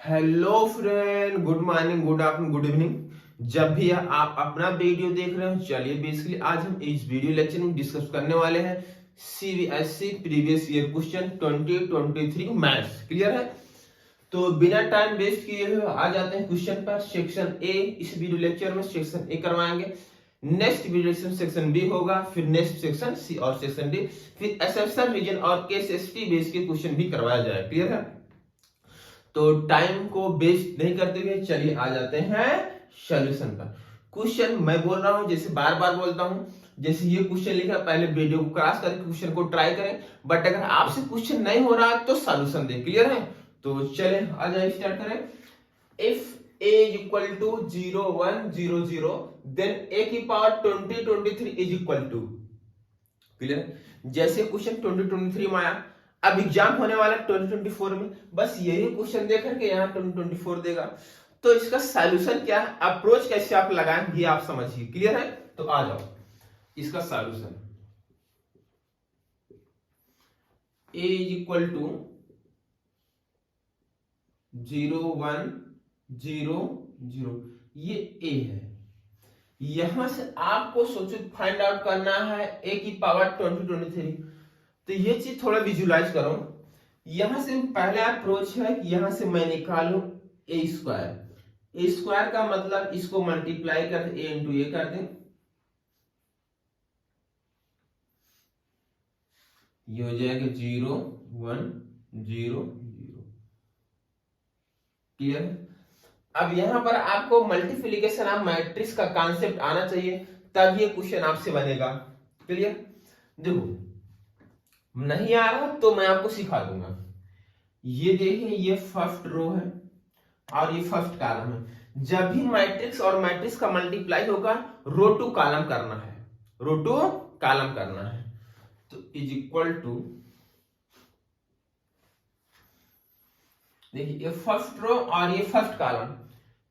Hello friend, good morning, good afternoon, good evening. जब भी आप अपना वीडियो देख रहे हो, चलिए बेसिकली आज हम इस वीडियो लेक्चर में डिस्कस करने वाले हैं CBSE previous year question 2023 maths. Clear है? तो बिना टाइम वेस्ट किए हुए आ जाते हैं क्वेश्चन पर। सेक्शन ए इस वीडियो लेक्चर में सेक्शन ए करवाएंगे, नेक्स्ट वीडियो सेक्शन बी होगा, फिर नेक्स्ट सेक्शन सी और सेक्शन डी, फिर एसेप्शन, रीजन और केस स्टडी बेस के क्वेश्चन भी करवाया जाए। क्लियर है? तो टाइम को वेस्ट नहीं करते हुए चलिए आ जाते हैं सॉल्यूशन पर। क्वेश्चन मैं बोल रहा हूं, जैसे बार बार बोलता हूं, जैसे ये क्वेश्चन लिखा, पहले वीडियो को क्रॉस करके क्वेश्चन को ट्राई करें, बट अगर आपसे क्वेश्चन नहीं हो रहा तो सॉल्यूशन दें। क्लियर है? तो चले आ जाए, स्टार्ट करें। If a equal to 0 1 0 0 then a की power 2023 is equal to. Clear? जैसे क्वेश्चन 2023 में आया, अब एग्जाम होने वाला 2024 में, बस यही क्वेश्चन देख करके यहाँ 2024 देगा। तो इसका सॉल्यूशन क्या है, अप्रोच कैसे आप लगाएं, ये आप समझिए। क्लियर है? तो आ जाओ इसका solution. a is equal to 0 1 0 0, ये a है। यहां से आपको सोचो फाइंड आउट करना है a की पावर 2023। तो ये चीज थोड़ा विजुलाइज करो। यहां से पहले अप्रोच है कि यहां से मैं निकालू ए स्क्वायर। ए स्क्वायर का मतलब इसको मल्टीप्लाई कर दे, ए इंटू ए कर दे, ये हो जाएगा 0 1 0 0। क्लियर? अब यहां पर आपको मल्टीप्लिकेशन ऑफ मैट्रिक्स का कॉन्सेप्ट आना चाहिए, तब ये क्वेश्चन आपसे बनेगा। क्लियर? देखो नहीं आ रहा तो मैं आपको सिखा दूंगा। ये देखिए, ये फर्स्ट रो है और ये फर्स्ट कॉलम है। जब भी मैट्रिक्स और मैट्रिक्स का मल्टीप्लाई होगा, रो टू कॉलम करना है, रो टू कॉलम करना है। तो इज इक्वल टू, देखिए ये फर्स्ट रो और ये फर्स्ट कॉलम,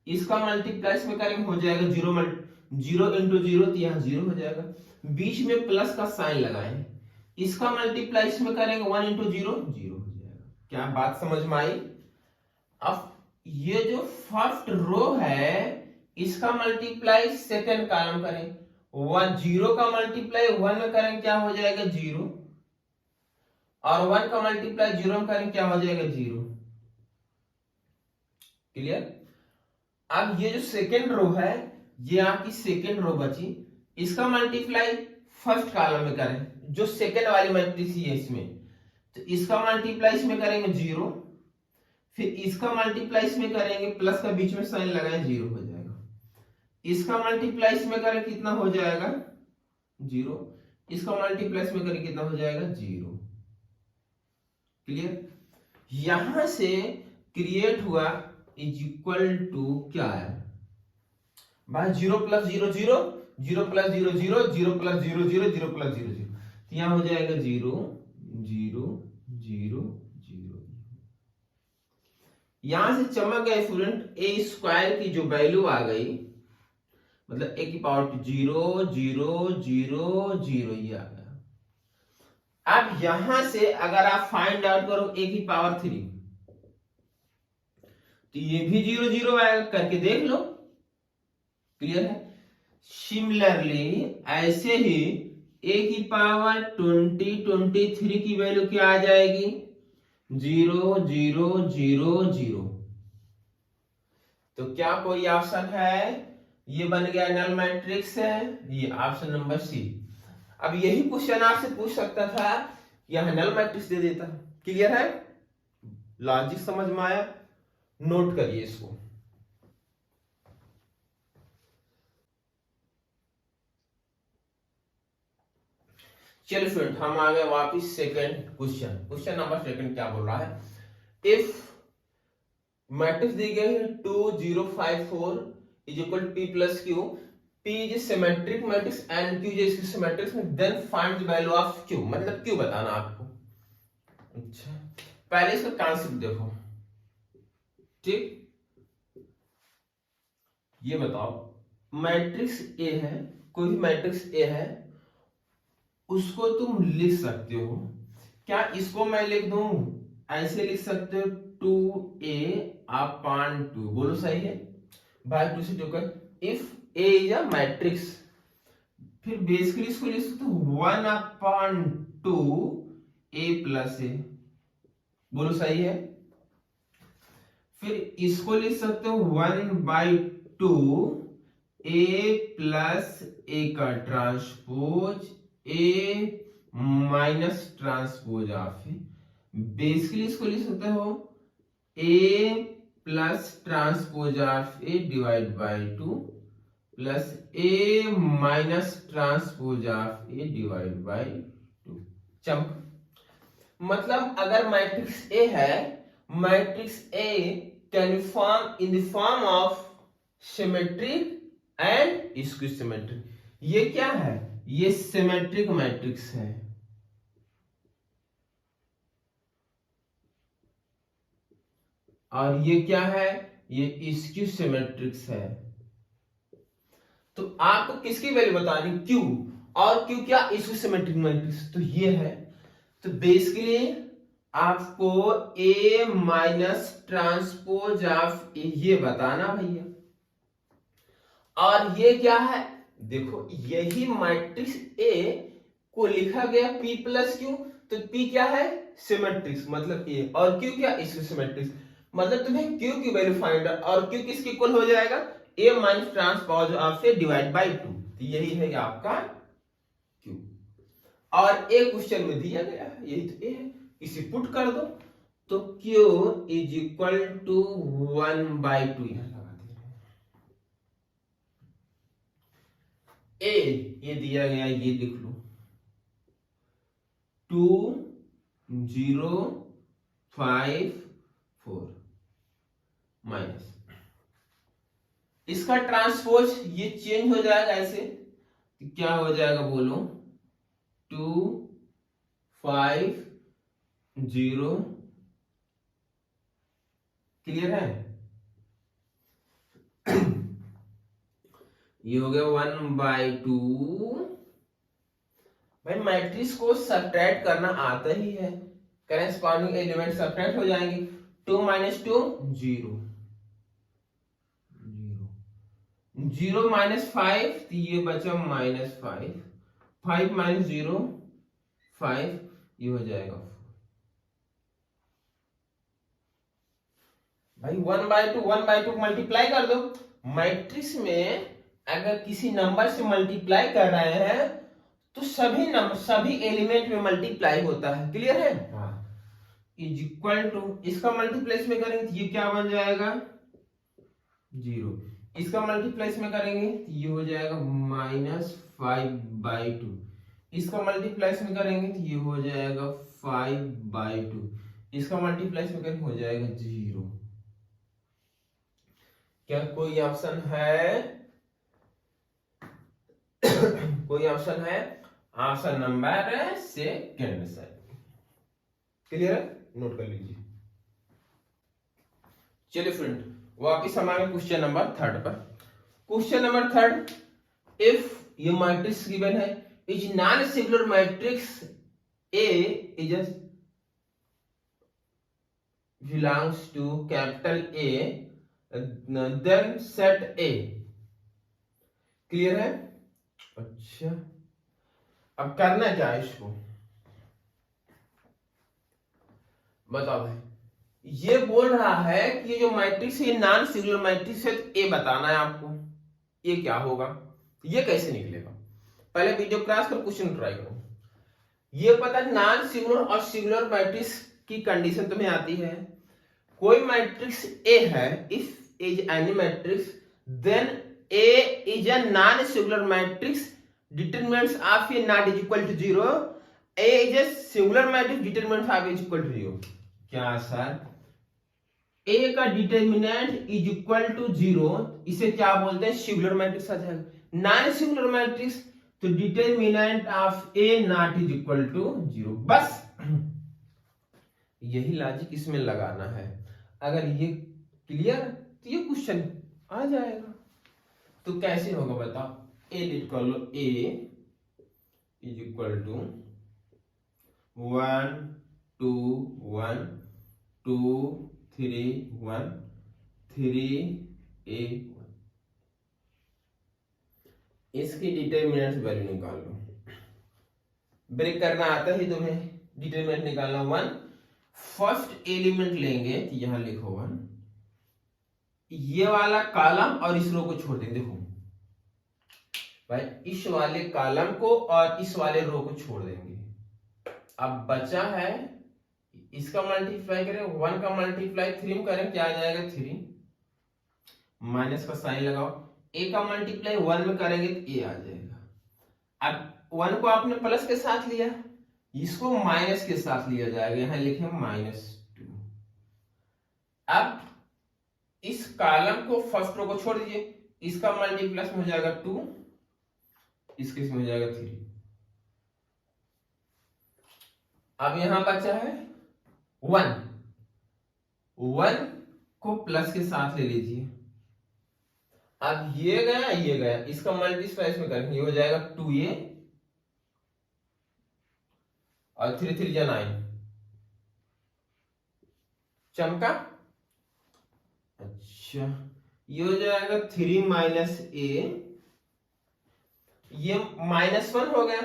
इसका मल्टीप्लाई इसमें करेंगे हो जाएगा 0 इंटू 0, तो यहाँ 0 हो जाएगा। बीच में प्लस का साइन लगाएं, इसका मल्टीप्लाई इसमें करेंगे 1 इंटू 0 0 हो जाएगा। क्या बात समझ में आई? अब ये जो फर्स्ट रो है, इसका मल्टीप्लाई सेकंड कॉलम करें, 1 0 का मल्टीप्लाई 1 में करें, क्या हो जाएगा 0, और 1 का मल्टीप्लाई 0 में करें, क्या हो जाएगा 0। क्लियर? अब ये जो सेकंड रो है, ये आपकी सेकंड रो बची, इसका मल्टीप्लाई फर्स्ट कॉलम में करें, जो सेकंड वाली मैट्रिक्स है इसमें, तो इसका मल्टीप्लाई इसमें करेंगे 0, फिर इसका मल्टीप्लाई इसमें करेंगे, प्लस का बीच में साइन लगाएं, 0 हो जाएगा। इसका मल्टीप्लाई इसमें करें, कितना हो जाएगा 0, इसका मल्टीप्लाई इसमें करें, कितना हो जाएगा 0। क्लियर? यहां से क्रिएट हुआ इज इक्वल टू क्या है भाई, 0 प्लस 0 0, 0 प्लस 0 0, 0 प्लस 0 0, 0 प्लस 0 0, तो यहां हो जाएगा 0 0 0 0। यहां से चमक गए स्टूडेंट, ए स्क्वायर की जो वैल्यू आ गई, मतलब ए की पावर 0 0 0 0, ये आ गया। अब यहां से अगर आप फाइंड आउट करो ए की पावर 3, तो ये भी 0 0 आएगा, करके देख लो। क्लियर है? सिमिलरली ऐसे ही a की पावर 2023 की वैल्यू क्या आ जाएगी, 0 0 0 0। तो क्या कोई ऑप्शन है? ये बन गया नल मैट्रिक्स है, ये ऑप्शन नंबर सी। अब यही क्वेश्चन आपसे पूछ सकता था, यह नल मैट्रिक्स दे देता। क्लियर है? लॉजिक समझ में आया? नोट करिए इसको। चलिए स्टूडेंट, हम आ गए वापिस second question. Question number second क्या बोल रहा है, इफ मैट्रिक्स दी गई है 2 0 5 4 is equal P plus Q, P is symmetric matrix and Q is symmetric, then find the value of Q, मतलब क्यू बताना आपको। अच्छा, पहले इसका कॉन्सेप्ट देखो। ठीक, ये बताओ मैट्रिक्स ए है, कोई भी मैट्रिक्स ए है, उसको तुम लिख सकते हो। क्या इसको मैं लिख दूं ऐसे लिख सकते हो 2a/2, बोलो सही है, बाय 2 से divide, if a is a matrix, फिर बेसिकली इसको लिख सकते हो 1/2 a+a, बोलो सही है। फिर इसको लिख सकते हो 1/2 a+a का transpose a minus transpose of A, basically इसको लिख सकते हो a plus transpose of A divide by 2 plus a minus transpose of A divide by 2। चंप मतलब अगर मैट्रिक्स ए है, matrix A can form in the form of symmetric and skew symmetric. ये क्या है? ये सिमेट्रिक मैट्रिक्स है, और ये क्या है? ये स्क्विसिमेट्रिक्स है। तो आपको किसकी वैल्यू बतानी? क्यू, और क्यू क्या? स्क्विसिमेट्रिक मैट्रिक्स। तो ये है, तो बेसिकली आपको ए माइनस ट्रांसपोज ऑफ ए ये बताना भैया। और ये क्या है? देखो यही मैट्रिक्स ए को लिखा गया P प्लस क्यू, तो P क्या है? सिमेट्रिक्स, मतलब ए, और क्यू क्या? सिमेट्रिक्स, मतलब तुम्हें क्यू की वैल्यू फाइंड, और क्यू किसके इक्वल हो जाएगा? A minus transpose of A divide by 2। तो यही है आपका क्यू, और एक क्वेश्चन में दिया गया है, यही तो ए है, इसे पुट कर दो, तो Q इज इक्वल टू 1/2 यहां लगा दे रहे हैं। ए ये दिया गया, ये लिख लो 2054 माइनस इसका ट्रांसपोज, ये चेंज हो जाएगा ऐसे, तो क्या हो जाएगा बोलो? 250, क्लियर है? ये हो गया 1/2। भाई मैट्रिक्स को सब्ट्रैक्ट करना आता ही है, करेस्पॉन्डिंग एलिमेंट सब्ट्रैक्ट हो जाएंगे। 2 - 2 0, 0 - 5, तो ये बचा -5, 5 - 0 5, ये हो जाएगा 4। भाई 1/2 मल्टीप्लाई कर दो। मैट्रिक्स में अगर किसी नंबर से मल्टीप्लाई कर रहे हैं तो सभी नंबर, सभी एलिमेंट में मल्टीप्लाई होता है, क्लियर है? हाँ। इज इक्वल टू, इसका मल्टीप्लाई में करेंगे तो ये क्या बन जाएगा? 0। इसका मल्टीप्लाई में करेंगे तो ये हो जाएगा -5/2। इसका मल्टीप्लाई में करेंगे तो ये हो जाएगा 5/2। इसका मल्टीप्लाई में करेंगे हो जाएगा 0। क्या कोई ऑप्शन है? कोई ऑप्शन है? Option number second sir, clear है? नोट कर लीजिए। चलिए फ्रेंड, वापिस हम आए क्वेश्चन नंबर 3 पर। क्वेश्चन नंबर 3, इफ ये मैट्रिक्स गिवन है, is non singular matrix A is belongs to capital A, then set A, clear है? अच्छा, अब करना क्या है इसको बताओ भाई। ये बोल रहा है कि ये जो मैट्रिक्स है नॉन सिंगुलर मैट्रिक्स है, तो ए बताना है आपको, ये क्या होगा, ये कैसे निकलेगा। पहले वीडियो क्रॉस कर क्वेश्चन ट्राई करो। ये पता नॉन सिंगुलर और सिंगुलर मैट्रिक्स की कंडीशन तुम्हें आती है। कोई मैट्रिक्स ए है, if is any matrix then A is a non singular matrix, determinants of A not is equal to 0, A is a singular matrix, determinant of is equal to 0। क्या sir? ए का determinant is equal to 0, इसे क्या बोलते हैं? Singular matrix आ जाएगा। Non singular matrix, तो determinant of A not is equal to 0। बस यही लॉजिक इसमें लगाना है। अगर ये क्लियर, तो ये क्वेश्चन आ जाएगा। तो कैसे होगा बताओ? ए लिख कर लो, ए इज इक्वल टू 1 2 1 2 3 1 3 a 1। इसकी डिटरमिनेंट वैल्यू निकाल लो। ब्रेक करना आता ही तुम्हें, डिटरमिनेंट निकालना 1। फर्स्ट एलिमेंट लेंगे तो यहां लिखो 1, ये वाला कॉलम और इस रो को छोड़ देंगे। देखो भाई, इस वाले कॉलम को और इस वाले रो को छोड़ देंगे। अब बचा है, इसका मल्टीप्लाई करें, 1 का मल्टीप्लाई 3 में करें, क्या आ जाएगा 3, माइनस का साइन लगाओ। a का मल्टीप्लाई 1 में करेंगे तो a आ जाएगा। अब 1 को आपने प्लस के साथ लिया, इसको माइनस के साथ लिया जाएगा, यहां लिखे -2। अब इस कॉलम को फर्स्ट रो को छोड़ दीजिए, इसका मल्टीप्लस में हो जाएगा 2, इसके इसमें हो जाएगा 3। अब यहां बचा है 1, 1 को प्लस के साथ ले लीजिए। अब ये गया, इसका मल्टीप्लाई इसमें करेंगे, ये हो जाएगा 2a और 3 3 जा 9, चमका। अच्छा, ये हो जाएगा 3 -a, ये -1 हो गया,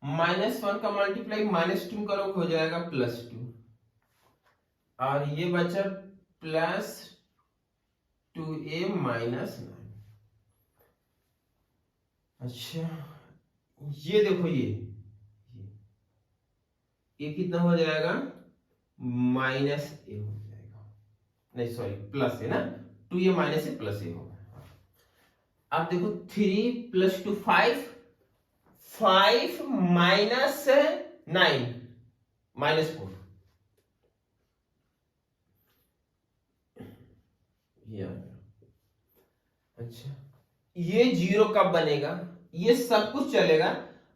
-1 का मल्टीप्लाई -2 करो हो जाएगा +2, और ये बचा +2a -9। अच्छा, ये देखो, ये कितना हो जाएगा, -a हो जाएगा, नहीं सॉरी प्लस है ना, 2a -a +a होगा। अब देखो 3 + 2 5, 5 - 9 -4, ये। अच्छा, ये 0 कब बनेगा, ये सब कुछ चलेगा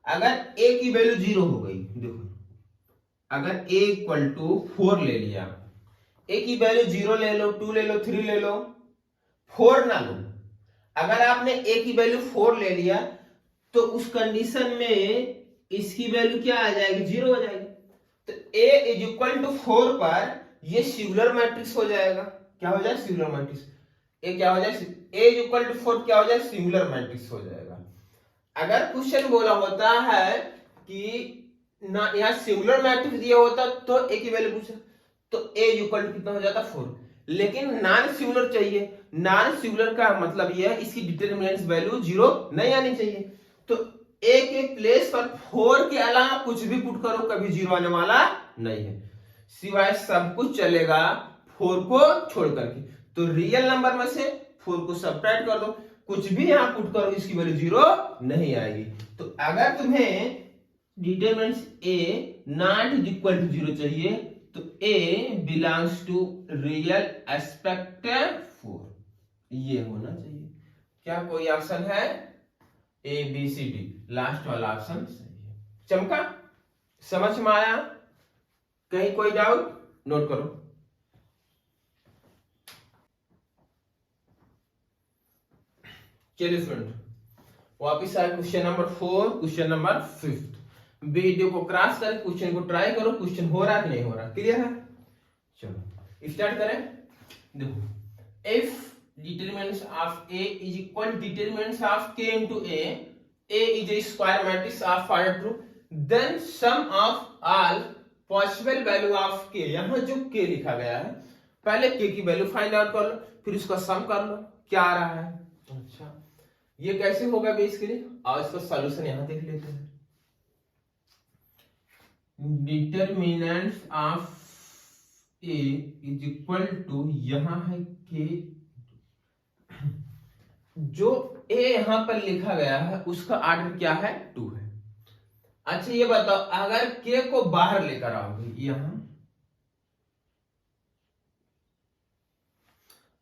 अगर a की वैल्यू 0 हो गई। देखो, अगर a = 4 ले लिया, a की वैल्यू 0 ले लो, 2 ले लो, 3 ले लो, 4 ना लो। अगर आपने a की वैल्यू 4 ले लिया तो उस कंडीशन में इसकी वैल्यू क्या आ जाएगी, 0 हो जाएगी। तो a = 4 पर ये सिंगुलर मैट्रिक्स हो जाएगा। क्या हो जाएगा, सिंगुलर मैट्रिक्स। a क्या हो जाएगा, a = 4 क्या हो जाएगा, सिंगुलर मैट्रिक्स हो जाएगा। अगर क्वेश्चन बोला होता है कि ना यहाँ सिंगुलर मैट्रिक्स दिया होता तो a की वैल्यू पूछा, तो a = कितना हो जाता, 4। लेकिन नॉन सिंगुलर चाहिए। नॉन सिंगुलर का मतलब यह है इसकी डिटरमिनेंट वैल्यू 0 नहीं आनी चाहिए। तो a के प्लेस पर 4 के अलावा कुछ भी पुट करो, कभी 0 आने वाला नहीं है, सिवाय सब कुछ चलेगा 4 को छोड़ करके। तो रियल नंबर में से 4 को सब्ट्रैक्ट कर दो, कुछ भी यहां पुट करो, इसकी वैल्यू 0 नहीं आएगी। तो अगर तुम्हें determinant a not equal to 0 चाहिए तो a belongs to real except 4, ये होना चाहिए। क्या कोई ऑप्शन है, A B C D, last वाला ऑप्शन सही है। चमका, समझ में आया, कहीं कोई डाउट, नोट करो। चलिए फ्रेंड, वापिस आए question number 4, question number 5। Video को क्रॉस कर क्वेश्चन को ट्राई करो, क्वेश्चन हो रहा कि नहीं हो रहा, क्लियर है। चलो स्टार्ट करें। देखो, if determinants of A is equal to determinants of K into A is a square matrix of order true, then sum of all possible value of K, यहाँ जो K लिखा गया है, पहले K की वैल्यू फाइंड आउट कर लो, फिर उसका सम कर लो क्या आ रहा है। अच्छा, ये कैसे होगा बेसिकली, और इसका सॉल्यूशन यहाँ देख लेते हैं। Determinants of A is equal to, यहाँ है K, जो a यहां पर लिखा गया है उसका ऑर्डर क्या है, 2 है। अच्छा, ये बताओ अगर k को बाहर लेकर आओगे, यहां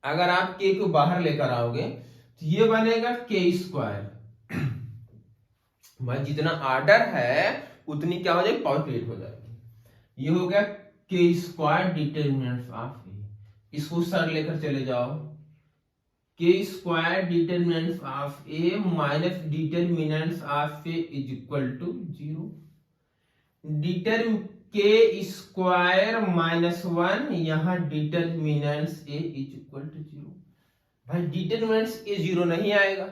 अगर आप k को बाहर लेकर आओगे तो ये बनेगा k²। भाई जितना ऑर्डर है उतनी क्या हो जाएगी, पावर क्रिएट हो जाएगी। ये हो गया k² डिटरमिनेंट ऑफ a, इसको सर लेकर चले जाओ, k² determinant of a minus determinant of a is equal to 0। K square minus 1, यहाँ determinants A is equal to 0। भाई डिटर्मिनेंट्स ए 0 नहीं आएगा,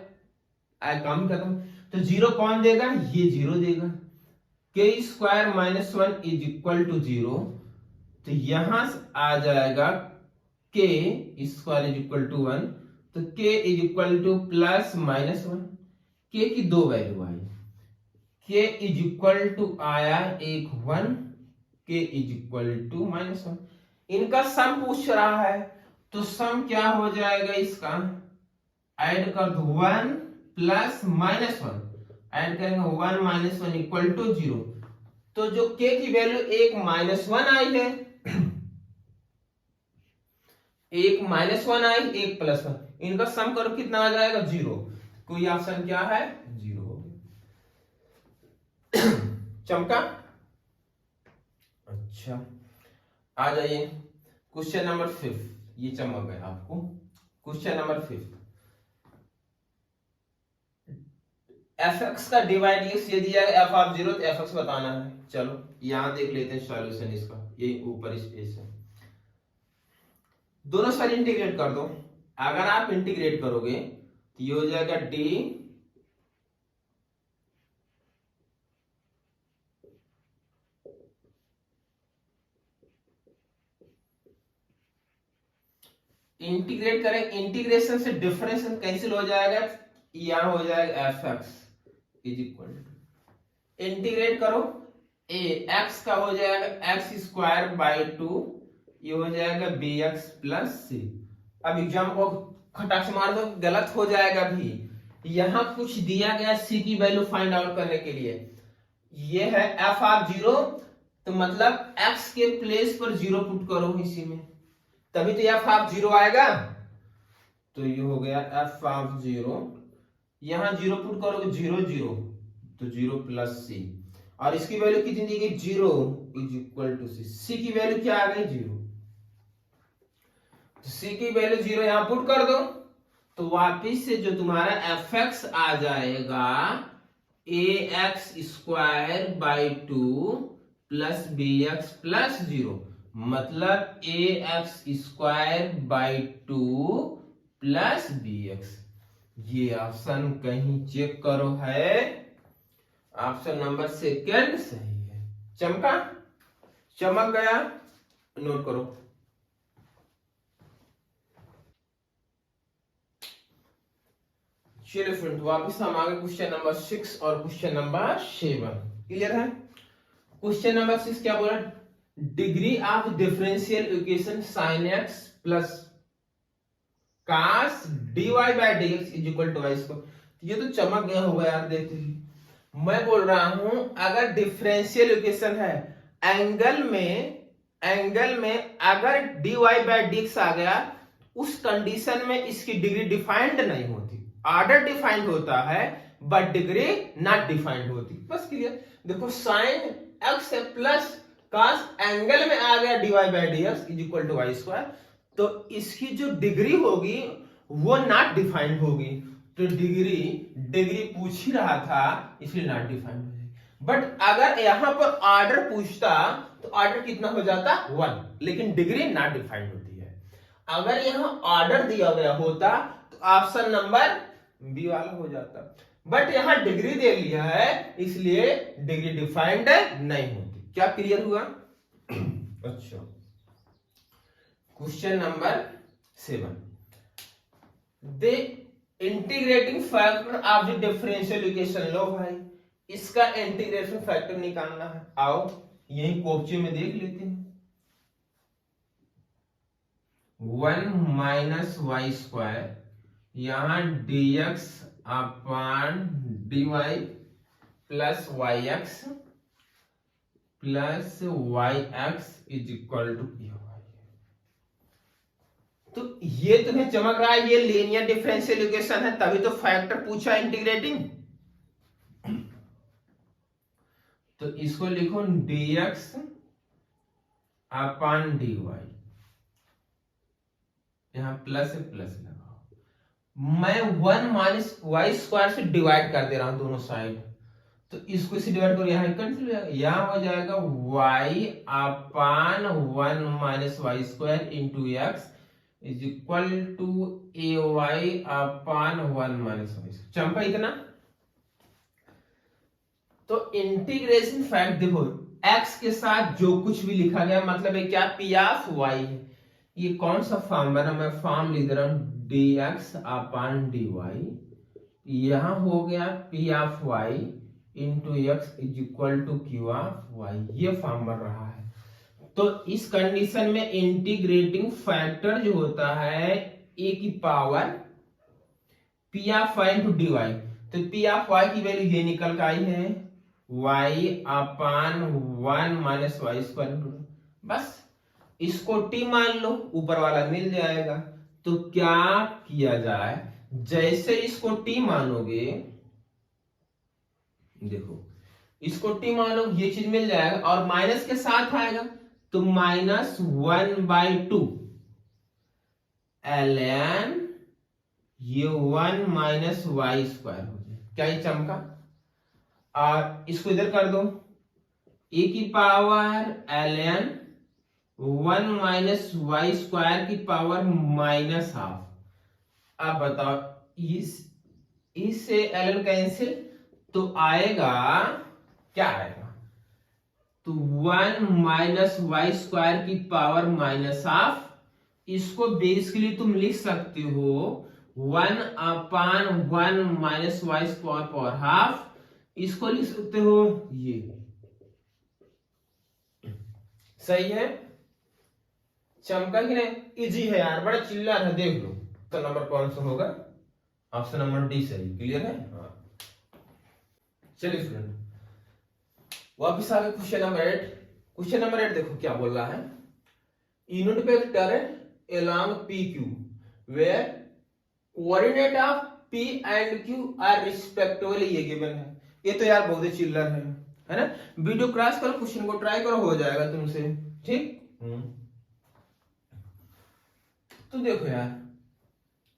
काम खत्म। तो 0 कौन देगा? ये 0 देगा। K square minus 1 is equal to 0, तो यहां से आ जाएगा के स्क्वायर इज इक्वल टू 1, तो के is equal two plus minus 1। के की दो वैल्यू आई, के इज इक्वल टू आया एक 1, के इज इक्वल टू माइनस 1। इनका सम पूछ रहा है, तो सम क्या हो जाएगा इसका? ऐड कर दो 1 प्लस माइनस 1, ऐड करेंगे 1 माइनस 1 इक्वल टू 0। तो जो के की वैल्यू एक माइनस 1 आई है, एक माइनस 1 आई, एक प्लस 1, इनका सम करो कितना आ जाएगा? 0। कोई ऑप्शन क्या है? 0 हो गया। चमका? अच्छा, आ जाइए क्वेश्चन नंबर 5। ये चमक गया आपको। क्वेश्चन नंबर 5, एफ एक्स का डिवाइड ये दिया है एफ ऑफ 0, तो एफ एक्स बताना है। चलो यहां देख लेते हैं सॉल्यूशन इसका, ये ऊपर स्पेस है। दोनों साइड इंटीग्रेट कर दो। अगर आप इंटीग्रेट करोगे तो ये हो जाएगा डी इंटीग्रेट करें, इंटीग्रेशन से डिफरेंस कैंसिल हो जाएगा, यहां हो जाएगा F X is equal to, integrate करो ए एक्स का हो जाएगा एक्स स्क्वायर बाई 2, ये हो जाएगा बी एक्स प्लस सी। अब एग्जाम को खटाक से मार दो, गलत हो जाएगा भी। यहां कुछ दिया गया सी की वैल्यू फाइंड आउट करने के लिए, ये है एफ ऑफ 0, तो मतलब एक्स के प्लेस पर 0 पुट करो इसी में, तभी तो एफ ऑफ 0 आएगा। तो ये हो गया एफ ऑफ 0, यहां 0 पुट करोगे 0 0, तो 0 प्लस सी, और इसकी वैल्यू कितनी दी गई? 0 इज इक्वल टू सी। सी की वैल्यू क्या आ गई? 0। तो सी की वैल्यू 0 यहां पुट कर दो, तो वापिस से जो तुम्हारा एफ एक्स आ जाएगा A x square by 2 plus b x plus 0, मतलब a x square by 2 plus b x. ये ऑप्शन कहीं चेक करो है, ऑप्शन नंबर सेकंड सही है। चमका? चमक गया? नोट करो। चलिए फ्रेंड, वापस हम आगे क्वेश्चन नंबर 6 और क्वेश्चन नंबर 7। क्लियर है? क्वेश्चन नंबर 6 क्या बोला? Degree of differential equation sin x plus cos dy by dx is equal to y square. ये तो चमक गया होगा यार, देखते ही। मैं बोल रहा हूं अगर डिफरेंशियल इक्वेशन है, एंगल में अगर dy बाय dx आ गया, उस कंडीशन में इसकी डिग्री डिफाइंड नहीं होती, ऑर्डर डिफाइंड होता है बट डिग्री नॉट डिफाइंड होती। बस क्लियर। देखो sin x plus cos angle में आ गया dy by dx is equal to y square, तो इसकी जो डिग्री होगी वो नॉट डिफाइंड होगी। तो डिग्री पूछ ही रहा था, इसलिए नॉट डिफाइंड हो जाएगी। बट अगर यहां पर ऑर्डर पूछता तो ऑर्डर कितना हो जाता? 1, लेकिन डिग्री नॉट डिफाइंड होती है। अगर यहां ऑर्डर दिया गया होता तो ऑप्शन नंबर बी वाला हो जाता, बट यहां डिग्री दे लिया है, इसलिए डिग्री डिफाइंड नहीं होती। क्या क्लियर हुआ? अच्छा, question number 7, the integrating factor of the differential equation. लो भाई, इसका इंटीग्रेशन फैक्टर निकालना है। आओ यही कोपचे में देख लेते हैं। 1 माइनस वाई स्क्वायर, यहां dx upon dy plus y x plus y x is equal to a. तो ये तुम्हें चमक रहा है, ये लीनियर डिफरेंशियल इक्वेशन है, तभी तो फैक्टर पूछा इंटीग्रेटिंग। तो इसको लिखो dx अपॉन dy, यहां प्लस है, प्लस लगाओ। मैं 1 माइनस वाई स्क्वायर से डिवाइड कर दे रहा हूं दोनों साइड, तो इसको इसे डिवाइड करो, यहाँ कैंसिल हो जाएगा, यहाँ हो जाएगा y upon 1 minus Y square into x is equal to a y upon 1 minus y. चंपा इतना। तो इंटीग्रेशन फैक्ट देखो, x के साथ जो कुछ भी लिखा गया मतलब है क्या, पी ऑफ y है। ये कौन सा फॉर्म बना, मैं फॉर्म लिख रहा हूं dx अपान dy, यहां हो गया P of y into x is equal to Q of Y, ये फॉर्म बन रहा है। तो इस कंडीशन में इंटीग्रेटिंग फैक्टर जो होता है ए की power P of Y into D Y, तो पी ऑफ वाई की वैल्यू ये निकल कर आई है y upon 1 minus Y square, बस इसको t मान लो, ऊपर वाला मिल जाएगा। तो क्या किया जाए, जैसे इसको t मानोगे, देखो इसको t मानो, ये चीज मिल जाएगा और माइनस के साथ आएगा तो माइनस 1/2 ln ये 1 माइनस वाई स्क्वायर हो जाए, क्या ये चमका। और इसको इधर कर दो, ए की power ln 1 minus Y square की पावर माइनस हाफ। अब बताओ इससे ln कैंसिल, तो आएगा क्या आएगा, तो 1 माइनस वाई स्क्वायर की पावर माइनस हाफ। इसको बेसिकली तुम लिख सकते हो 1 upon 1 minus Y square power half, इसको लिख सकते हो ये। सही है, चमका कि नहीं, इजी है यार, बड़ा चिल्ला है, देख लो। तो नंबर कौन सा होगा, ऑप्शन नंबर डी सही, क्लियर है। हाँ चलिए स्टूडेंट वापिस आ गए क्वेश्चन नंबर 8। क्वेश्चन नंबर 8 देखो क्या बोल रहा है, unit vector along PQ where coordinate of P and Q are respectively ये गिवन है। ये तो यार बहुत ही चिल्लर है ना। वीडियो क्रॉस करो, क्वेश्चन को ट्राई करो, हो जाएगा तुमसे, ठीक। तो देखो यार,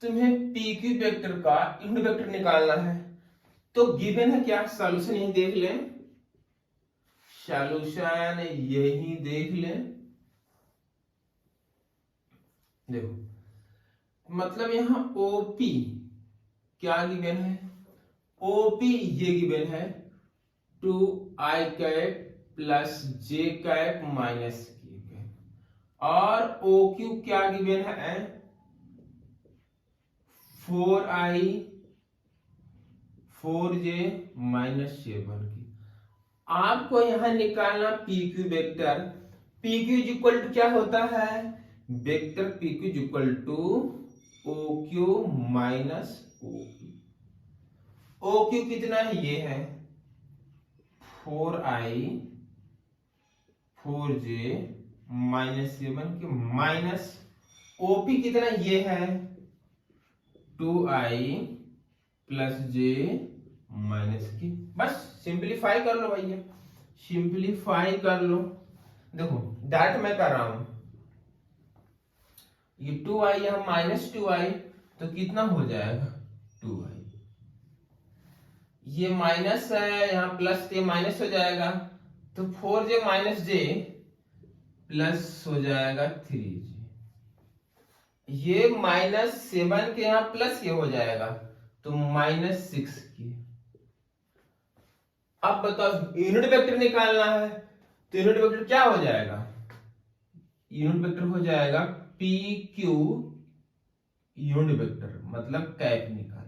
तुम्हें PQ वेक्टर का यूनिट वेक्टर निकालना है, तो गिवन है क्या, सॉल्यूशन यही देख लें, सॉल्यूशन यही देख लें। देखो मतलब यहां ओपी क्या गिवन है, ओपी ये गिवन है 2i cap plus j cap minus k, और OQ क्या गिवन है 4i 4j माइनस 7 की। आपको यहां निकालना PQ vector, PQ equal to क्या होता है, vector PQ equal to OQ minus OP। OQ कितना है, ये है 4i 4j माइनस 7 के, माइनस OP कितना, ये है 2i प्लस j माइनस की। बस सिंप्लीफाई कर लो भैया, सिंप्लीफाई कर लो। देखो डायरेक्ट मैं कर रहा हूं, ये 2i यहां माइनस 2i, तो कितना हो जाएगा 2i, ये माइनस है यहां प्लस, ये माइनस हो जाएगा, तो 4j माइनस j प्लस हो जाएगा 3j, ये माइनस 7 के यहां प्लस ये हो जाएगा, तो माइनस 6 की। अब बताओ यूनिट वेक्टर निकालना है, तो यूनिट वेक्टर क्या हो जाएगा, यूनिट वेक्टर हो जाएगा PQ यूनिट वेक्टर मतलब कैप निकालना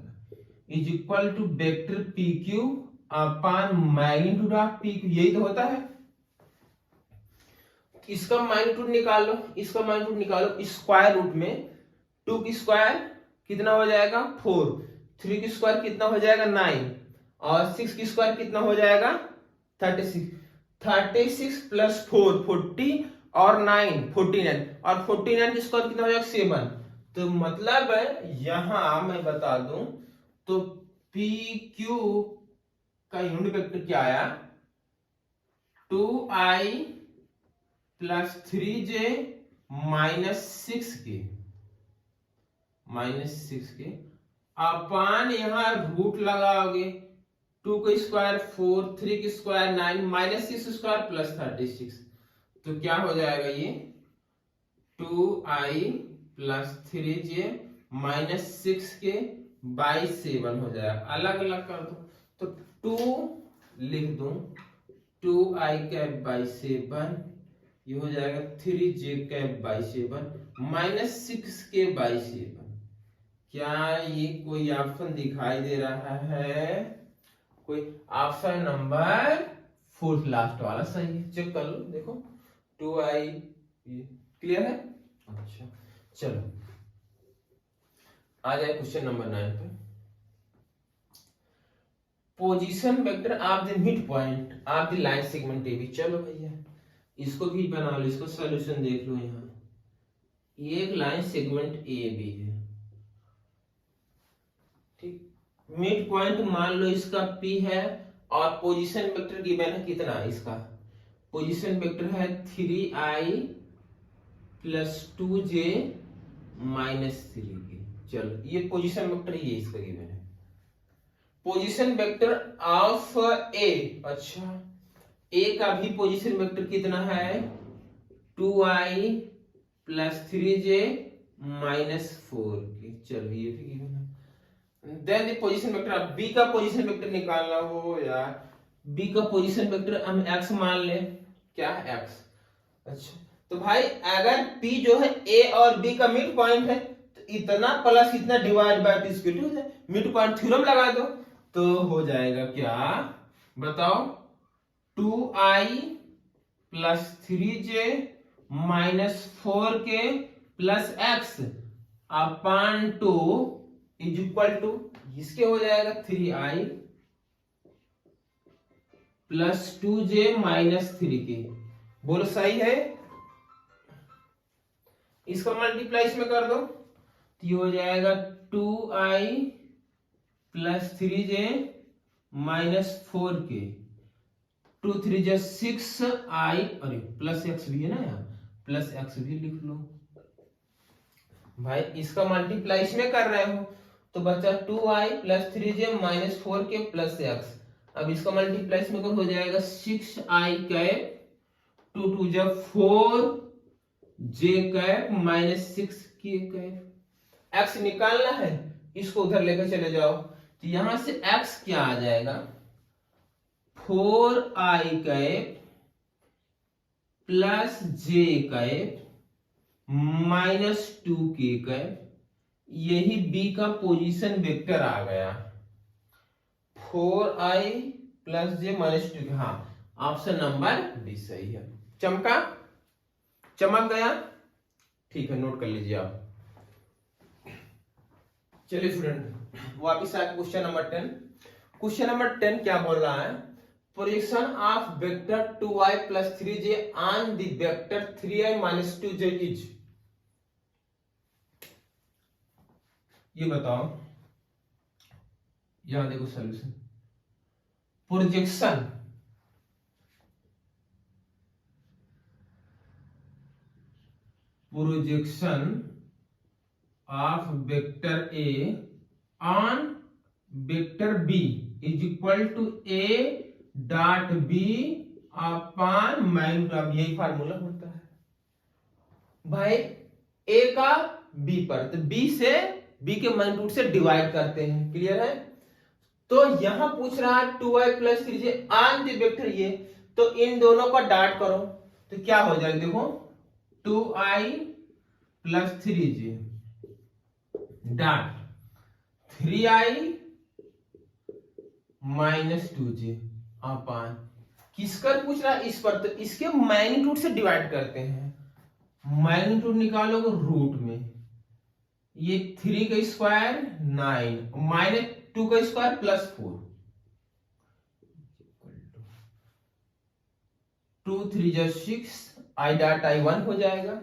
is equal to vector PQ upon magnitude of PQ, यही तो होता है। इसका मैग्नीट्यूड निकालो, इसका मैग्नीट्यूड निकालो, स्क्वायर रूट में 2 की स्क्वायर कितना हो जाएगा 4, 3 की स्क्वायर कितना हो जाएगा 9, और 6 की स्क्वायर कितना हो जाएगा 36, 36 प्लस 4 40 और 9 49, और 49 की स्क्वायर कितना हो जाएगा 7। तो मतलब यहां मैं बता दूं तो PQ का यूनिट वेक्टर क्या आया 2i प्लस 3j माइनस 6 के अपान यहां रूट लगाओगे 2 का स्क्वायर 4, 3 का स्क्वायर 9, माइनस 6 स्क्वायर प्लस 36। तो क्या हो जाएगा ये 2i प्लस 3j माइनस 6 के बाई 7 हो जाएगा। अलग अलग कर दो तो 2 लिख दूं 2i कैप बाई 7, ये हो जाएगा 3j कैप बाई 7 माइनस 6 के बाई 7। क्या ये कोई ऑप्शन दिखाई दे रहा है? कोई ऑप्शन नंबर 4 लास्ट वाला सही है। चेक कर लो, देखो 2i क्लियर है। अच्छा चलो आ जाए क्वेश्चन नंबर 9 पे। Position vector of the mid point of the line segment A B. चलो भैया इसको भी बना लो, इसको सॉल्यूशन देख लो। यहाँ ये एक लाइन सेगमेंट ए बी है, ठीक। मिड पॉइंट मान लो इसका P है और पोजीशन वेक्टर गिवन है कितना इसका? पोजीशन वेक्टर है 3i plus 2j minus 3k। चलो ये पोजीशन वेक्टर ये इसका गिवन है। पोजीशन वेक्टर ऑफ ए, अच्छा ए का भी पोजीशन वेक्टर कितना है? 2i plus 3j minus 4k। चलो ये भी गिवन है। Then the position vector of B का पोजीशन वेक्टर निकालना हो यार। बी का पोजीशन वेक्टर हम x मान ले, क्या है x। अच्छा तो भाई अगर P जो है A और B का मिड पॉइंट है तो इतना प्लस इतना divide by 2 equal to mid point theorem लगा दो तो हो जाएगा क्या बताओ? 2i plus 3j minus 4k plus x upon 2 is equal to इसके हो जाएगा 3i plus 2j minus 3k। बोलो सही है? इसका मल्टीप्लाई इसमें कर दो तो ये हो जाएगा 2i plus 3j minus 4k। 2 3 जा 6i, अरे प्लस x भी है ना यहाँ, प्लस x भी लिख लो भाई। इसका मल्टीप्लाई इसमें कर रहे हो तो बचा 2i plus 3j minus 4k plus x। अब इसका मल्टीप्लाई इसमें कर हो जाएगा 6i कैप 2 2 जा 4j cap minus 6k cap. x निकालना है, इसको उधर लेकर चले जाओ तो यहां से x क्या आ जाएगा? 4i cap plus j cap minus 2k cap. यही B का पोजीशन वेक्टर आ गया 4i plus j minus 2k। हाँ ऑप्शन नंबर डी सही है। चमका, चमक गया, ठीक है नोट कर लीजिए आप। चलिए स्टूडेंट वापिस आए क्वेश्चन नंबर 10। क्वेश्चन नंबर 10 क्या बोल रहा है? Projection of vector 2i plus 3j on the vector 3i minus 2j is. ये बताओ, यहां देखो solution. Projection of vector A on vector B is equal to A dot B upon magnitude of. यही formula होता है भाई। ए का B पर, तो बी से बी के मैग्नीट्यूड से डिवाइड करते हैं, क्लियर है। तो यहां पूछ रहा है 2i plus 3j on the vector ये, तो इन दोनों का डॉट करो तो क्या हो जाएगा देखो 2i plus 3j dot 3i minus 2j upon किसकर पूछ रहा है? इस पर, तो इसके मैग्नीट्यूड से डिवाइड करते हैं। मैग्नीट्यूड निकालोगे रूट में, ये 3 का स्क्वायर 9 माइनस 2 का स्क्वायर प्लस 4, 2 3 जा 6 i डॉट i 1 हो जाएगा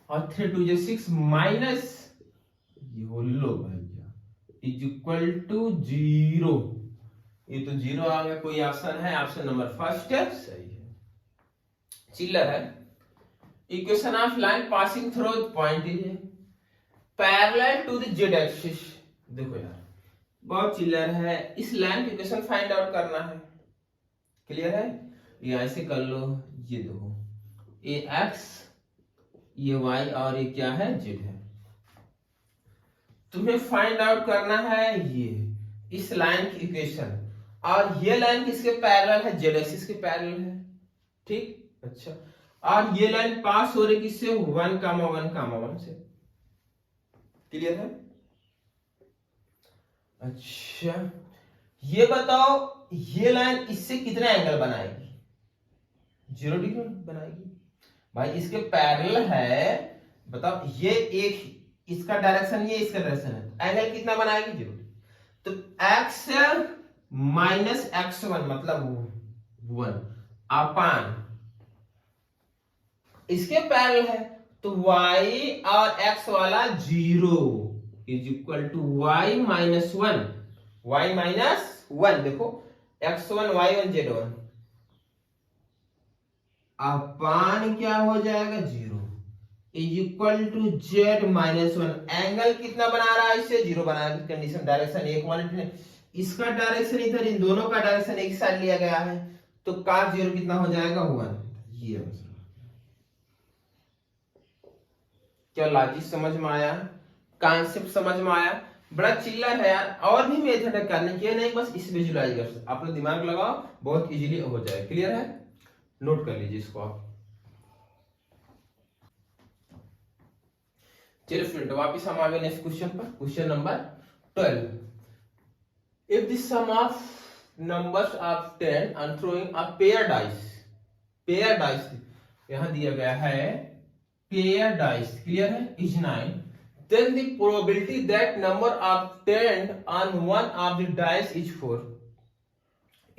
और 3 2 जा 6 माइनस ये हो लो भैया इज इक्वल टू 0। ये तो 0 आ गया। कोई ऑप्शन है? ऑप्शन नंबर फर्स्ट है सही है। चिल्लर है। Equation of line passing through point is parallel to the Z axis. देखो यार बहुत चिल्लर है। इस लाइन की इक्वेशन फाइंड आउट करना है। क्लियर है? ये ऐसे कर लो, ये देखो ये एक्स, ये वाई और ये क्या है, जेड है। तुम्हें फाइंड आउट करना है ये इस लाइन की इक्वेशन, और ये लाइन किसके पैरेलल है, जेड एक्सिस के पैरेलल है। ठीक, अच्छा, और ये लाइन पास हो रही किससे, 1,1,1 से। क्लियर है? अच्छा, ये बताओ ये लाइन इससे कितने एंगल बनाएगी, 0 डिग्री बनाएगी। भाई इसके पैरेलल है, बताओ ये एक, इसका डायरेक्शन ये, इसका डायरेक्शन है, एंगल कितना बनाएगी, 0। तो x माइनस x1 मतलब 1 अपान इसके पैरेलल है, तो y और x वाला 0 is equal to y minus 1, y minus 1, देखो x1 y1 z1 अपान क्या हो जाएगा, 0 is equal to z minus 1। Angle कितना बना रहा है, इससे 0 बना रहा है। कंडीशन डायरेक्शन एक वाले, इसका डायरेक्शन इधर, इन दोनों का डायरेक्शन एक साथ लिया गया है, तो cos 0 कितना हो जाएगा, 1। ये क्या लॉजिक समझ में आया, कॉन्सेप्ट समझ में आया? बड़ा चिल्लर है यार, और भी मेथड है करने के, नहीं बस इस विजुलाइज कर, अपना दिमाग लगाओ, बहुत इजीली हो जाए। क्लियर है? नोट कर लीजिए इसको आप। चलिए फ्रेंड, वापिस हम आ गए नेक्स्ट क्वेश्चन पर। Question number 12। If the sum of numbers of 10 and throwing a pair dice यहां दिया गया है pair dice, क्लियर है, is 9, then the probability that number of 10 on one of the dice is 4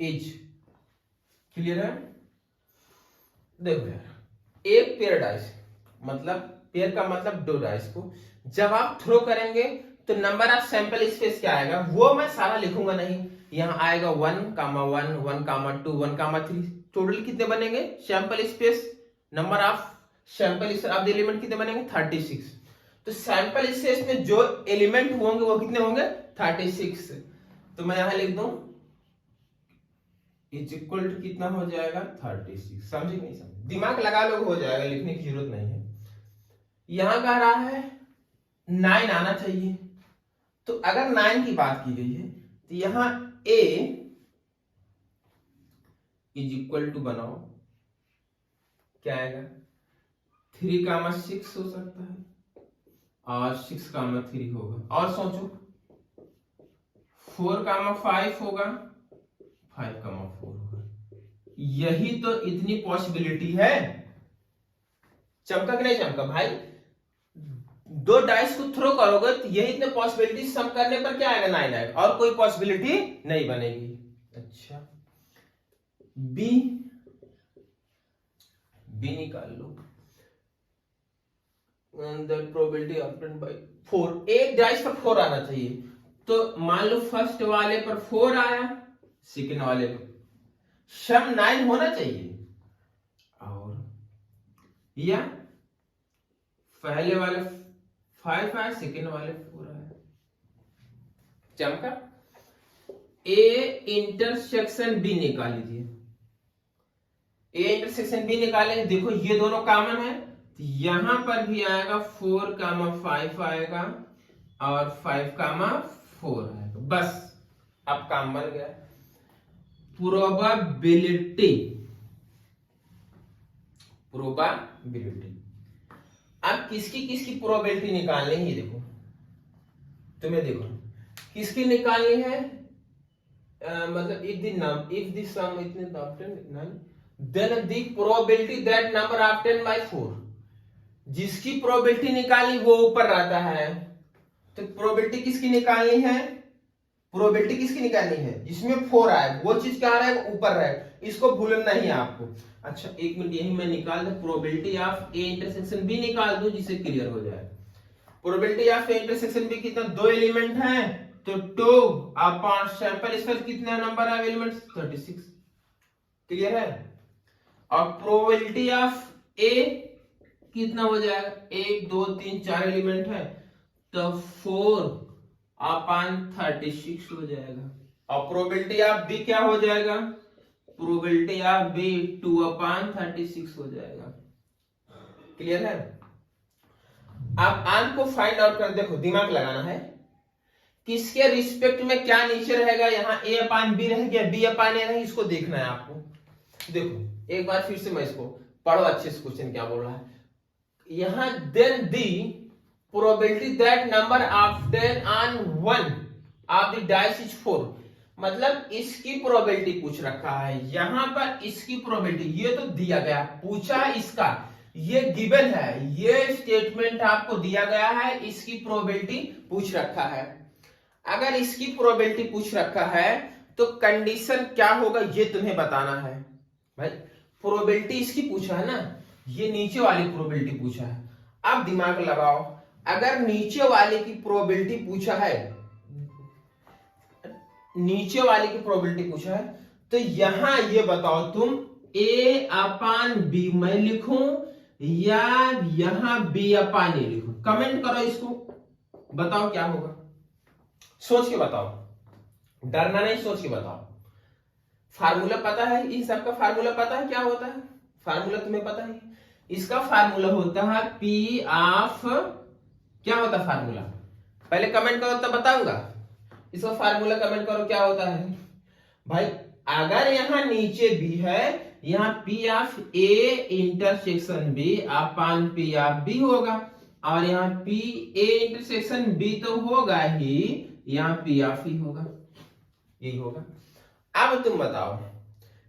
is, clear है? देखो यार, एक pair dice मतलब, पेयर का मतलब 2 डाइस को जब आप थ्रो करेंगे तो नंबर ऑफ सैंपल स्पेस क्या आएगा, वो मैं सारा लिखूंगा नहीं। यहाँ आएगा 1,1, 1,2, 1,3, टोटल कितने बनेंगे sample space, number of sample of the element कितने बनेंगे, 36। तो सैंपल स्पेस में जो एलिमेंट होंगे वो कितने होंगे, 36। तो मैं यहां लिख दूं इज इक्वल टू कितना हो जाएगा, 36। समझे नहीं समझे? दिमाग लगा लो, हो जाएगा, लिखने की जरूरत नहीं है। यहां कह रहा है 9 आना चाहिए, तो अगर 9 की बात की गई है तो यहां a इज इक्वल टू बनाओ, क्या आएगा, 3,6 हो सकता है, और 6,3 होगा, और सोचो 4,5 होगा, 5,4 होगा। यही तो इतनी पॉसिबिलिटी है। चमका कि नहीं चमका भाई? 2 डाइस को थ्रो करोगे तो यही इतने पॉसिबिलिटी, सम करने पर क्या आएगा, 9 आएगा, और कोई पॉसिबिलिटी नहीं बनेगी। अच्छा, बी निकाल लो, प्रोबेबिलिटी ऑफ 10 by 4, एक डाइस पर 4 आना चाहिए, तो मान लो फर्स्ट वाले पर 4 आया, सेकंड वाले पर सम 9 होना चाहिए, और या पहले वाले 5 आया, सेकंड वाले 4 आया। चमका? ए इंटरसेक्शन बी निकाल लीजिए, ए इंटरसेक्शन बी निकालेंगे, देखो ये दोनों कॉमन है, तो यहां पर भी आएगा 4,5 आएगा, और 5,4 आएगा, बस अब काम बन गया। प्रोबेबिलिटी अब किसकी प्रोबेबिलिटी निकालनी है, देखो तुम्हें, देखो किसकी निकालनी है, मतलब if the sum इतने then the probability that number of 10 by 4, जिसकी प्रोबेबिलिटी निकाली वो ऊपर रहता है, तो प्रोबेबिलिटी किसकी निकालनी है, प्रोबेबिलिटी किसकी निकालनी है, जिसमें 4 आए वो चीज क्या रहा है, ऊपर रहे, इसको भूलना नहीं है आपको। अच्छा एक मिनट, यही मैं निकाल दूं, probability of A intersection B निकाल दूं जिससे क्लियर हो जाए। Probability of A intersection B कितना, 2 एलिमेंट हैं, तो 2 अपॉन सैंपल स्पेस कितना नंबर ऑफ एलिमेंट्स, 36। क्लियर है? और प्रोबेबिलिटी ऑफ ए कितना हो जाएगा, 1 2 3 4 एलिमेंट है, तो 4 अपान 36 हो जाएगा। और प्रोबेबिलिटी ऑफ बी क्या हो जाएगा? प्रोबेबिलिटी ऑफ बी 2 अपान 36 हो जाएगा। क्लियर है? आप आंसर को फाइंड आउट कर, देखो दिमाग लगाना है, किसके रिस्पेक्ट में क्या नीचे रहेगा, यहाँ ए अपान बी रहेगा, बी अपान ए रहेगा, इसको देखना है आपको। देखो एक बार फिर से मैं इसको पढ़ो अच्छे से, क्वेश्चन क्या बोल रहा है यहाँ। Then the probability that number after on 1 of the dice is 4, मतलब इसकी प्रोबेबिलिटी पूछ रखा है यहाँ पर, इसकी प्रोबेबिलिटी ये तो दिया गया, पूछा इसका, ये गिवन है, ये स्टेटमेंट आपको दिया गया है, इसकी प्रोबेबिलिटी पूछ रखा है। अगर इसकी प्रोबेबिलिटी पूछ रखा है तो कंडीशन क्या होगा ये तुम्हें बताना है भाई। प्रोबेबिलिटी इसकी पूछा है ना, ये नीचे वाली प्रोबेबिलिटी पूछा है। अब दिमाग लगाओ, अगर नीचे वाले की प्रोबेबिलिटी पूछा है, नीचे वाले की प्रोबेबिलिटी पूछा है, तो यहां ये बताओ तुम ए अपान बी मैं लिखूं या यहां बी अपान ए लिखूं? कमेंट करो इसको, बताओ क्या होगा, सोच के बताओ, डरना नहीं, सोच के बताओ। फार्मूला पता है, इन सबका फार्मूला पता है क्या होता है? फार्मूला तुम्हें पता है, इसका फार्मूला होता है पी ऑफ, क्या होता है फार्मूला? पहले कमेंट करो तब बताऊंगा। इसका फार्मूला कमेंट करो क्या होता है भाई। अगर यहां नीचे बी है, यहां P of A intersection B upon P of B होगा, और यहाँ पी ए इंटरसेक्शन बी तो होगा ही, यहाँ पी ऑफ ही होगा, यही होगा। अब तुम बताओ,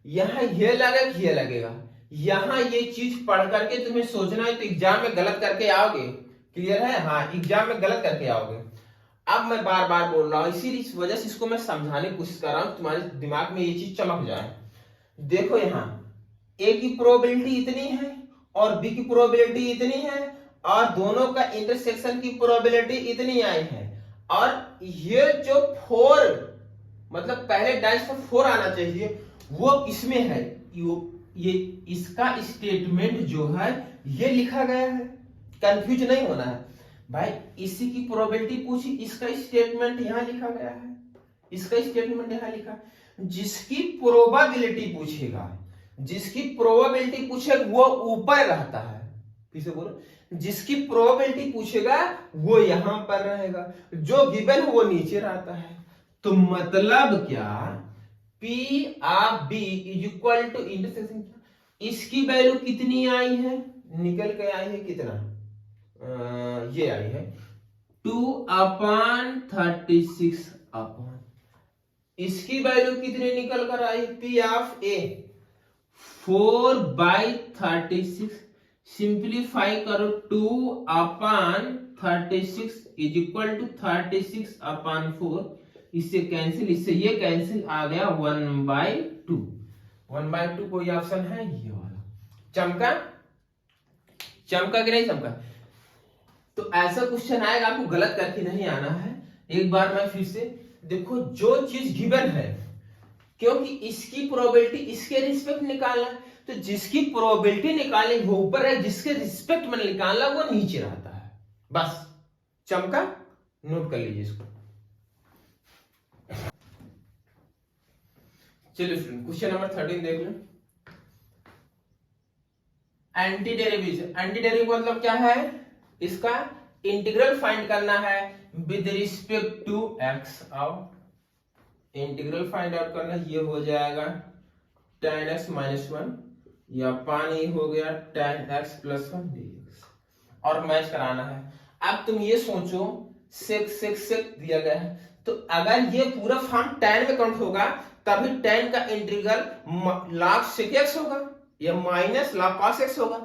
यहां ये लगेगा, ये लगेगा, यहां ये चीज पढ़ करके तुम्हें सोचना है तो एग्जाम में गलत करके आओगे। क्लियर है? हाँ, एग्जाम में गलत करके आओगे। अब मैं बार बार बोल रहा हूं, इसी वजह से इसको मैं समझाने की कोशिश कर रहा हूं, तुम्हारे दिमाग में ये चीज चमक जाए। देखो यहाँ ए की प्रोबेबिलिटी इतनी है और बी की प्रोबेबिलिटी इतनी है, और दोनों का इंटरसेक्शन की प्रोबेबिलिटी इतनी आई है, और ये जो 4 मतलब पहले डाइस पर 4 आना चाहिए, वो किसमें है? ये इसका स्टेटमेंट जो है ये लिखा गया है, कंफ्यूज नहीं होना है भाई। इसी की प्रोबेबिलिटी पूछी, इसका स्टेटमेंट यहां लिखा गया है, इसका स्टेटमेंट यहां लिखा। जिसकी प्रोबेबिलिटी पूछेगा, जिसकी प्रोबेबिलिटी पूछेगा वो ऊपर रहता है। फिर से बोलो, जिसकी प्रोबेबिलिटी पूछेगा वो यहां पर रहेगा, जो गिवन है वो नीचे रहता है। तो मतलब क्या, P of B is equal to intersection, इसकी वैल्यू कितनी आई है? निकल के आई है कितना? ये आई है 2 अपान 36 अपान, इसकी वैल्यू कितनी निकल कर आई? P ऑफ A 4/36, सिंप्लीफाई करो, 2 अपान 36 इज इक्वल टू 36 अपान 4, इससे कैंसिल, इससे ये कैंसिल, आ गया 1/2। 1/2 कोई ऑप्शन है? ये वाला। चमका? चमका कि नहीं चमका? तो ऐसा क्वेश्चन आएगा, आपको गलत करके नहीं आना है। एक बार मैं फिर से देखो, जो चीज गिवन है, क्योंकि इसकी प्रोबेबिलिटी इसके रिस्पेक्ट निकालना, तो जिसकी प्रोबेबिलिटी निकालनी वो ऊपर है, जिसके रिस्पेक्ट में निकालना वो नीचे रहता है। बस चमका, नोट कर लीजिए इसको। चलिए स्टूडेंट, क्वेश्चन नंबर 13 देख लो। एंटी डेरिवेटिव, एंटी डेरिवेटिव मतलब क्या है? इसका इंटीग्रल फाइंड करना है विद रिस्पेक्ट टू एक्स। आओ, इंटीग्रल फाइंड आउट करना, ये हो जाएगा tan x - 1 या पानी हो गया tan x + 1 dx, और मैच कराना है। अब तुम ये सोचो, सेक सेक सेक दिया गया है, तो अगर ये पूरा फॉर्म tan में काउंट होगा तभी tan का इंटीग्रल log sec x होगा या माइनस log cos x होगा,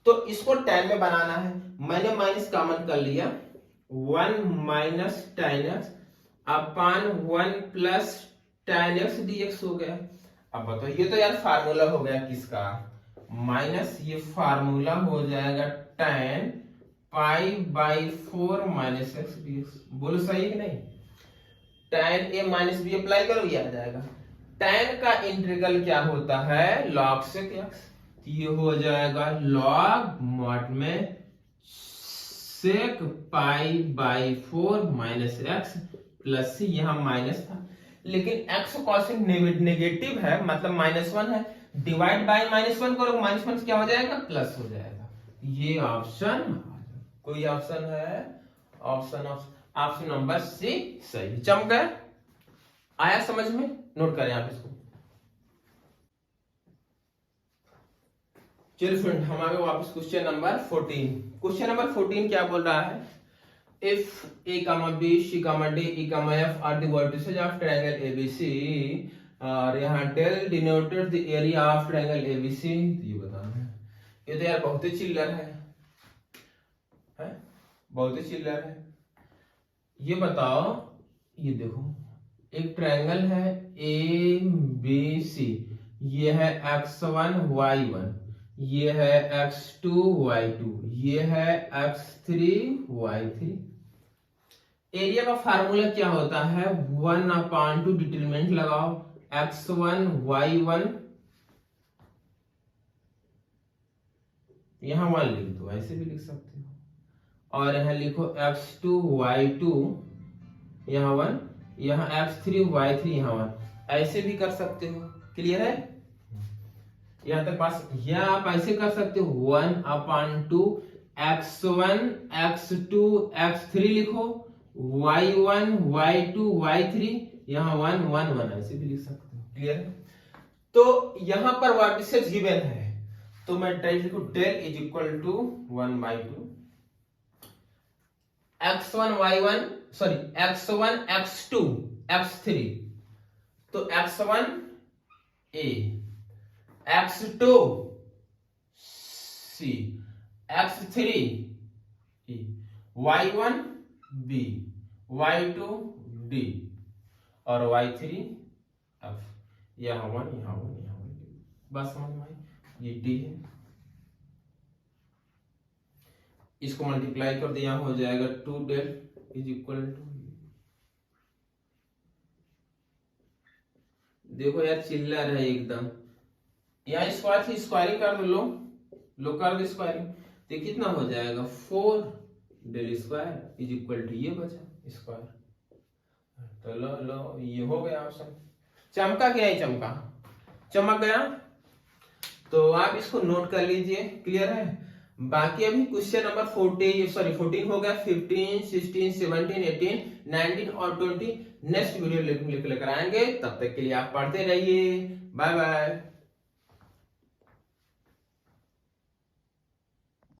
तो इसको tan में बनाना है। मैंने माइनस कॉमन कर लिया, 1 - tan x अपान 1 + tan x dx हो गया। अब बताओ, ये तो यार फार्मूला हो गया किसका? माइनस ये फार्मूला हो जाएगा tan π/4 - x dx। बोलो सही है कि नहीं? tan a - b अप्लाई करो, ये आ जाएगा। tan का इंटीग्रल क्या होता है? log sec x, ये हो जाएगा log mod में sec pi by 4 minus x plus c, यहाँ माइनस था लेकिन एक्स कॉसेक नेगेटिव है मतलब -1 है, डिवाइड बाय -1 करो, -1 क्या हो जाएगा प्लस हो जाएगा। ये ऑप्शन, कोई ऑप्शन है, ऑप्शन नंबर सी सही। चमक गया, आया समझ में, नोट करें आप इसको। चलिए फ्रेंड, हम आ गए वापस क्वेश्चन नंबर 14। क्वेश्चन नंबर 14 क्या बोल रहा है, if a, b, c, d, e, f are the vertices of triangle ABC, और यहाँ del denoted the area of triangle ABC, तो ये बताना है। ये तो यार बहुत ही चिल्लर है, बहुत ही चिल्लर है। ये बताओ, ये देखो एक ट्रायंगल है ABC, ये है x1 y1, ये है x2 y2, ये है x3 y3। एरिया का फार्मूला क्या होता है, 1/2 डिटरमिनेंट लगाओ, x1 y1, यहां 1 लिख दो, ऐसे भी लिख सकते हो, और यहां लिखो x2 y2, यहां 1, यहां x3 y3, यहां 1, ऐसे भी कर सकते हो। क्लियर है यहां तक पास? या आप ऐसे कर सकते हो, 1/2 x1 x2 x3 लिखो, y1 y2 y3, यहाँ 1 1 1, ऐसे भी लिख सकते हो। क्लियर है? तो यहां पर वर्टिसेस गिवन है, तो मैं डायरेक्ट लिखूं del is equal to 1/2 x1 y1, sorry x1 x2 x3, तो x1 a, x2 c, x3 e, y1 b, y2 d, और y3 f, यहाँ 1 यहाँ 1 यहाँ 1, बस समझ में आई। ये d है, इसको मल्टीप्लाई कर दे, यहाँ हो जाएगा 2 del इज इक्वल टू, देखो यार चिल्लर है एकदम। यहाँ स्क्वायर थी, स्क्वायरिंग कर दो, लो कर दो स्क्वायरिंग, तो कितना हो जाएगा 4 del square is equal to, ये बचा स्क्वायर, तो लो ये हो गया ऑप्शन। चमका गया, ये चमक गया, तो आप इसको नोट कर लीजिए। क्लियर है? बाकी अभी क्वेश्चन नंबर 14 हो गया, 15 16 17 18 19 और 20 नेक्स्ट वीडियो लेकर आएंगे। तब तक के लिए आप पढ़ते रहिए। Bye bye.